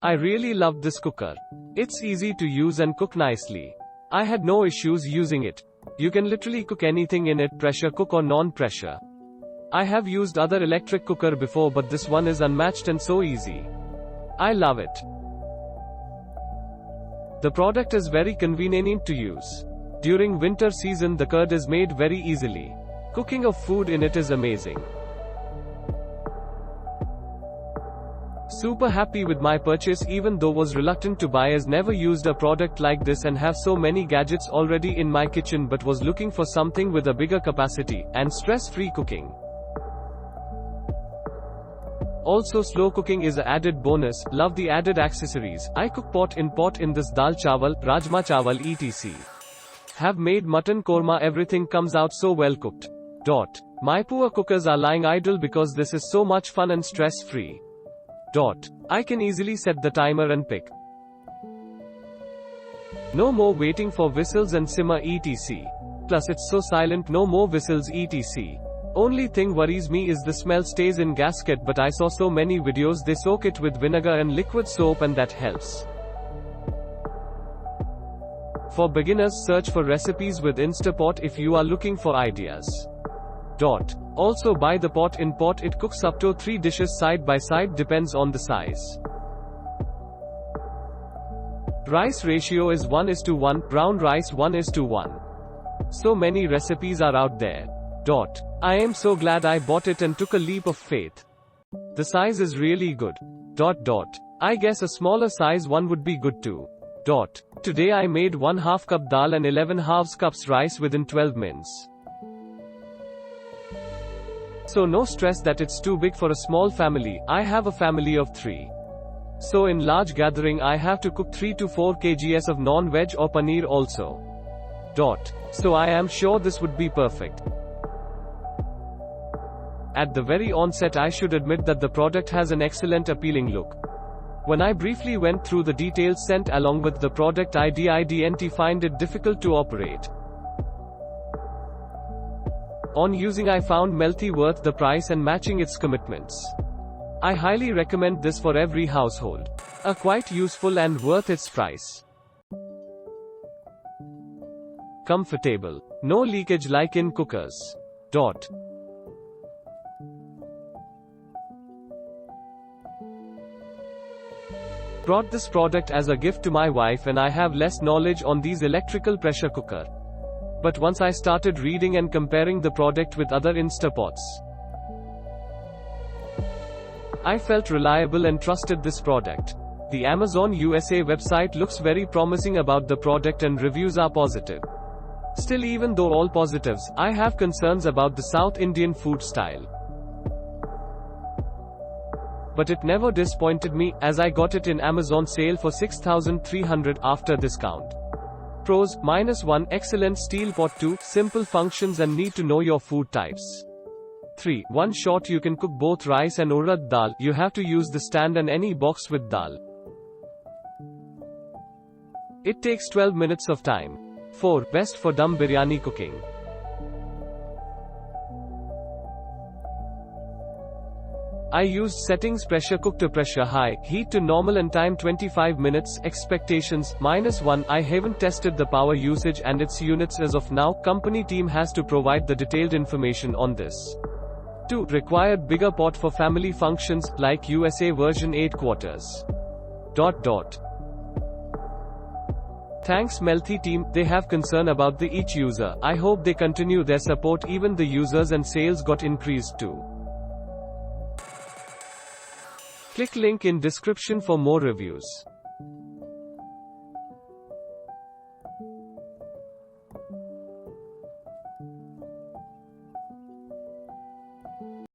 I really loved this cooker. It's easy to use and cook nicely. I had no issues using it. You can literally cook anything in it, pressure cook or non-pressure. I have used other electric cooker before, but this one is unmatched and so easy. I love it. The product is very convenient to use. During winter season the curd is made very easily. Cooking of food in it is amazing. Super happy with my purchase, even though was reluctant to buy as never used a product like this and have so many gadgets already in my kitchen, but was looking for something with a bigger capacity and stress-free cooking. Also slow cooking is a added bonus. Love the added accessories. I cook pot in this dal chawal, rajma chawal etc. Have made mutton korma, everything comes out so well cooked. My poor cookers are lying idle because this is so much fun and stress free. I can easily set the timer and pick. No more waiting for whistles and simmer etc. Plus it's so silent, no more whistles etc. Only thing worries me is the smell stays in gasket, but I saw so many videos they soak it with vinegar and liquid soap and that helps. For beginners, search for recipes with Instapot if you are looking for ideas. Also buy the pot in pot, it cooks up to 3 dishes side by side, depends on the size. Rice ratio is 1:1, brown rice 1:1. So many recipes are out there. I am so glad I bought it and took a leap of faith. The size is really good. I guess a smaller size one would be good too. Today I made 1/2 cup dal and 11/2 cups rice within 12 minutes. So no stress that it's too big for a small family. I have a family of 3. So in large gathering I have to cook 3 to 4 kgs of non-veg or paneer also. So I am sure this would be perfect. At the very onset I should admit that the product has an excellent appealing look. When I briefly went through the details sent along with the product I didn't find it difficult to operate. On using I found Melty worth the price and matching its commitments. I highly recommend this for every household. A quite useful and worth its price. Comfortable. No leakage like in cookers. Brought this product as a gift to my wife and I have less knowledge on these electrical pressure cooker. But once I started reading and comparing the product with other Instapots, I felt reliable and trusted this product. The Amazon USA website looks very promising about the product and reviews are positive. Still, even though all positives, I have concerns about the South Indian food style. But it never disappointed me, as I got it in Amazon sale for 6,300 after discount. Pros: -1, excellent steel pot. 2, simple functions and need to know your food types. 3, one shot you can cook both rice and urad dal, you have to use the stand and any box with dal. It takes 12 minutes of time. 4, best for dum biryani cooking. I used settings pressure cook to pressure high, heat to normal and time 25 minutes. Expectations: -1, I haven't tested the power usage and its units as of now. Company team has to provide the detailed information on this. 2, required bigger pot for family functions, like USA version 8 quarters. Thanks Melty team, they have concern about the each user. I hope they continue their support, even the users and sales got increased too. Click link in description for more reviews.